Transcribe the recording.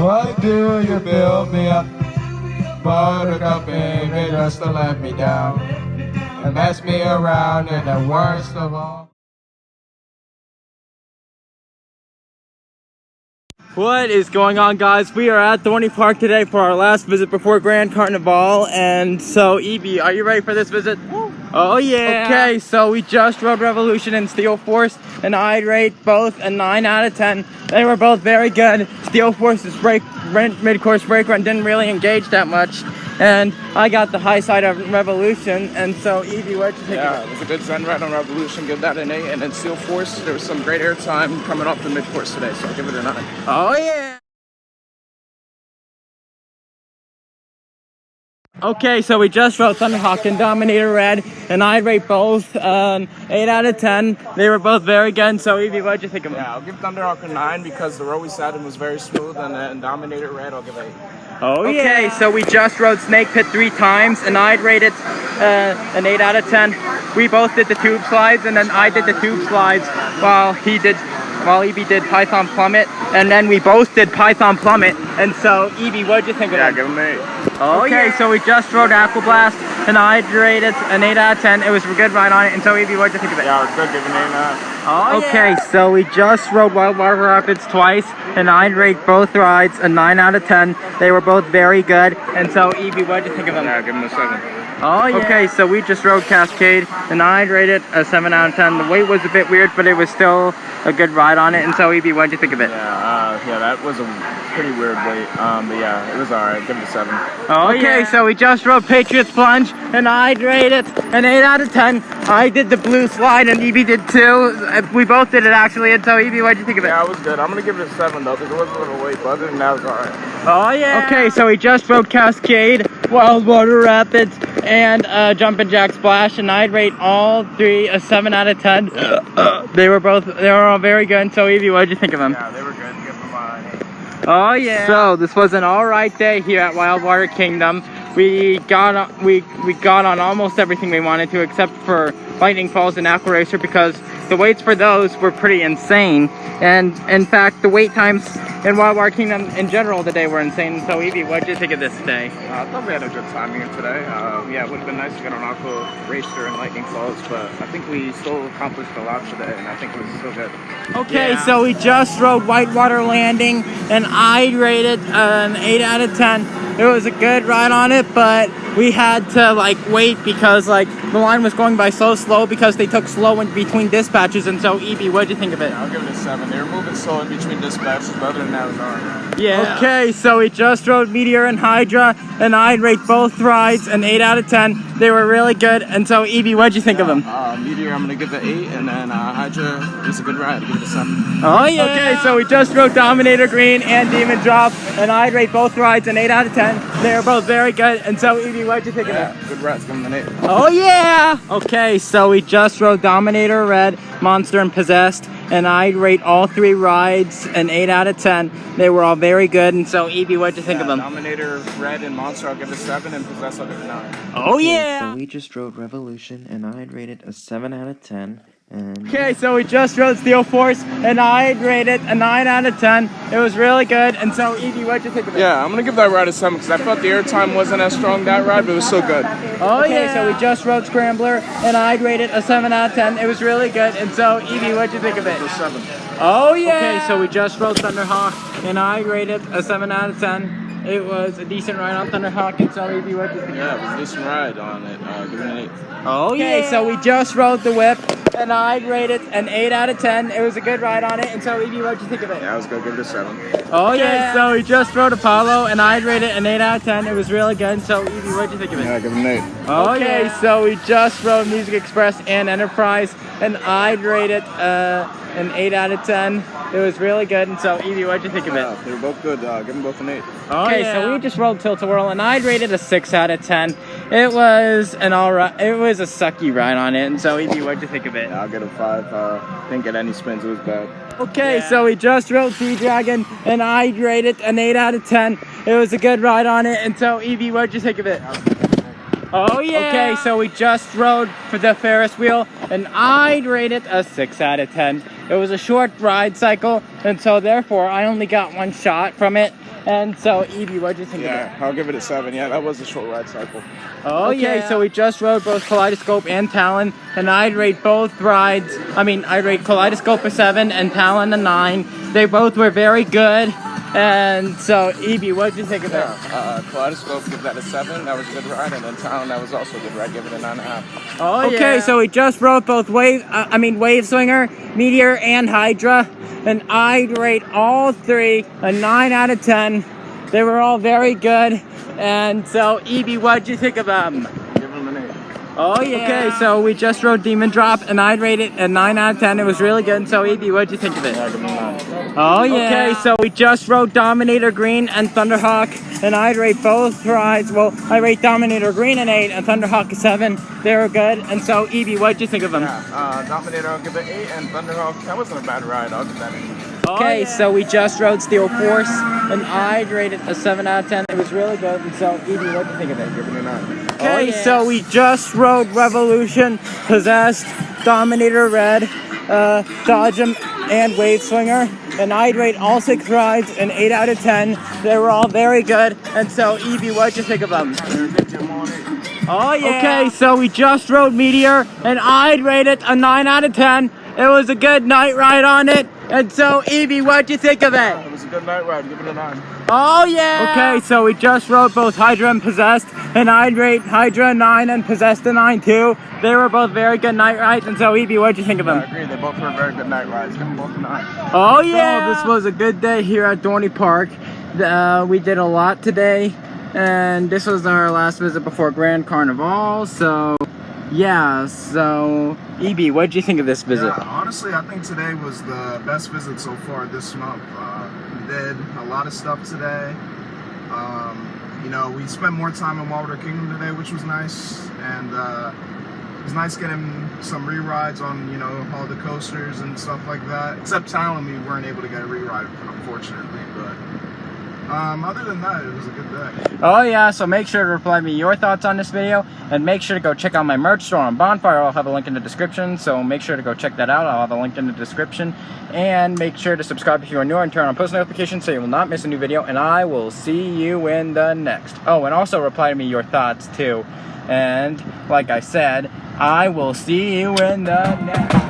Why do you build me up? Buttercup, baby, just to let me down and mess me around, and the worst of all. What is going on, guys? We are at Dorney Park today for our last visit before Grand Carnival. And so, Evie, are you ready for this visit? Oh yeah! Okay, so we just rode Revolution and Steel Force, and I'd rate both a 9 out of 10. They were both very good. Steel Force's mid-course brake run didn't really engage that much, and I got the high side of Revolution. And so, Evie, what'd you think? Yeah, it was a good Zen ride on Revolution. Give that an 8. And then Steel Force, there was some great air time coming off the mid-course today, so I'll give it a 9. Oh yeah! Okay, so we just rode Thunderhawk and Dominator Red, and I'd rate both 8 out of 10. They were both very good. So, Evie, what'd you think of them? Yeah, I'll give Thunderhawk a 9 because the road we sat in was very smooth, and then Dominator Red, I'll give 8. Oh yeah! Okay, so we just rode Snake Pit 3 times, and I'd rate it an 8 out of 10. We both did the tube slides, and then I did the tube slides while Evie did Python Plummet, and then we both did Python Plummet. And so, Evie, what'd you think of Yeah, that? give him an 8. Oh, okay, so we just rode Aquablast, and I'd rate it an 8 out of 10. It was a good ride on it. And so, Evie, what'd you think of it? Yeah, it was good. Give him an 8. Oh, okay, so we just rode Wild Water Rapids twice, and I'd rate both rides a 9 out of 10. They were both very good. And so, Evie, what'd you think of them? Yeah, give him a 7. Oh, yeah. Okay, so we just rode Cascade, and I'd rate it a 7 out of 10. The weight was a bit weird, but it was still a good ride on it. And so, Evie, what'd you think of it? Yeah, that was a pretty weird weight. But yeah, it was alright. Give it a 7. Okay, so we just rode Patriots Plunge, and I'd rate it an 8 out of 10. I did the blue slide, and Evie did too. We both did it, actually. And so, Evie, what'd you think of it? Yeah, it was good. I'm going to give it a 7, though, because it was a little weight, but other than that, it was alright. Oh, yeah. Okay, so we just rode Cascade, Wild Water Rapids, and Jumpin' Jack Splash, and I'd rate all 3 a 7 out of 10. They were all very good. So, Evie, what'd you think of them? Yeah, they were good. Give them an 8. Oh yeah. So this was an alright day here at Wildwater Kingdom. We got on almost everything we wanted to, except for Lightning Falls and Aqua Racer, because the waits for those were pretty insane. And in fact, the wait times in Wildwater Kingdom in general today were insane. So, Evie, what did you think of this day? I thought we had a good time here today. Yeah, it would have been nice to get on Aqua Racer and Lightning Falls, but I think we still accomplished a lot today, and I think it was still good. Okay, yeah. So we just rode Whitewater Landing, and I'd rate it an 8 out of 10. It was a good ride on it, but we had to wait because the line was going by so slow because they took slow in between dispatches. And so, Evie, what did you think of it? Yeah, I'll give it a 7. They were moving slow in between dispatches, but other than that, it was alright. Yeah. Okay, so we just rode Meteor and Hydra, and I'd rate both rides an 8 out of 10. They were really good. And so, Evie, what did you think of them? Meteor, I'm gonna give it 8, and then Hydra was a good ride. I'll give it a 7. Oh yeah. Okay, so we just rode Dominator Green and Demon Drop, and I'd rate both rides an 8 out of 10. They were both very good. And so, Evie, what did you think of it? Good rides. Give them an 8. Oh yeah. Okay, so we just rode Dominator Red, Monster, and Possessed, and I'd rate all 3 rides an 8 out of 10. They were all very good. And so, Evie, what did you think of them? Dominator Red and Monster, I'll give it a 7, and Possessed, I'll give it a 9. Oh yeah. So we just rode Revolution, and I'd rate it a 7 out of 10. Okay, so we just rode Steel Force, and I'd rate it a 9 out of 10. It was really good. And so, Evie, what did you think of it? Yeah, I'm going to give that ride a 7 because I felt the airtime wasn't as strong that ride, but it was still good. Oh, okay, yeah. So we just rode Scrambler, and I'd rate it a 7 out of 10. It was really good. And so, Evie, what did you think of it? It was a 7. Oh, yeah. Okay, so we just rode Thunderhawk, and I'd rate it a 7 out of 10. It was a decent ride on Thunderhawk. And so, Evie, what did you think? Yeah, it was a decent ride on it. Give it an 8. Oh, yeah. Okay, so we just rode the Whip, and I'd rate it an 8 out of 10. It was a good ride on it. And so, Evie, what did you think of it? Yeah, I was going to give it a 7. Oh, yeah. So we just rode Apollo, and I'd rate it an 8 out of 10. It was really good. So, Evie, what did you think of it? Yeah, give it an 8. Oh, okay, yeah. So we just rode Music Express and Enterprise, and I'd rate it an 8 out of 10. It was really good. And so, Evie, what did you think of it? Yeah, they were both good. Give them both an 8. Okay, yeah. So we just rolled Tilt-A-Whirl, and I'd rate it a 6 out of 10. It was a sucky ride on it. And so, Evie, what did you think of it? Yeah, I'll get a 5. Didn't get any spins. It was bad. Okay, yeah. So we just rode Sea Dragon, and I'd rate it an 8 out of 10. It was a good ride on it. And so, Evie, what did you think of it? Oh, yeah. Okay, so we just rode for the Ferris wheel, and I'd rate it a 6 out of 10. It was a short ride cycle, and so therefore I only got 1 shot from it. And so, Evie, what'd you think of it? Yeah, I'll give it a 7. Yeah, that was a short ride cycle. Oh, okay, so we just rode both Kaleidoscope and Talon, and I'd rate both rides. I'd rate Kaleidoscope a 7 and Talon a 9. They both were very good. And so, Evie, what did you think of it? Kaleidoscope, give that a 7. That was a good ride. And then Town, that was also a good ride. Give it a 9.5. Oh, okay, so we just rode both Wave Swinger, Meteor, and Hydra. And I'd rate all three a 9 out of 10. They were all very good. And so, Evie, what did you think of them? Give them an 8. Oh, yeah. Okay, so we just rode Demon Drop, and I'd rate it a 9 out of 10. It was really good. And so, Evie, what did you think of it? Yeah, give them a 9. Oh, yeah. Okay, so we just rode Dominator Green and Thunderhawk, and I'd rate both rides. Well, I rate Dominator Green an 8 and Thunderhawk a 7. They were good. And so, Evie, what did you think of them? Yeah, Dominator, I'll give it 8, and Thunderhawk, that wasn't a bad ride. I'll give that an 8. Okay, so we just rode Steel Force, and I'd rate it a 7 out of 10. It was really good. And so, Evie, what did you think of it? Give it a 9. Okay, so we just rode Revolution, Possessed, Dominator Red, Dodgem, and Wave Swinger, and I'd rate all 6 rides an 8 out of 10. They were all very good. And so, Evie, what'd you think of them? Oh, yeah. Okay, so we just rode Meteor, and I'd rate it a 9 out of 10. It was a good night ride on it. And so, Evie, what'd you think of it? It was a good night ride. Give it a 9. Oh, yeah. Okay, so we just rode both Hydra and Possessed, and I'd rate Hydra a 9 and Possessed a 9 too. They were both very good night rides. And so, Evie, what'd you think of them? I agree. They both were very good night rides. Give them both a 9. Oh, yeah. So this was a good day here at Dorney Park. We did a lot today, and this was our last visit before Grand Carnival. So, yeah. So, Evie, what did you think of this visit? Yeah, honestly, I think today was the best visit so far this month. We did a lot of stuff today. You know, we spent more time in Wilder Kingdom today, which was nice. And it was nice getting some re-rides on, you know, all the coasters and stuff like that. Except Talon, we weren't able to get a re-ride, unfortunately. But other than that, it was a good day. Oh, yeah, so make sure to reply me your thoughts on this video, and make sure to go check out my merch store on Bonfire. I'll have a link in the description, so make sure to go check that out. I'll have a link in the description, and make sure to subscribe if you are new and turn on post notifications so you will not miss a new video, and I will see you in the next. Oh, and also reply to me your thoughts too, and like I said, I will see you in the next.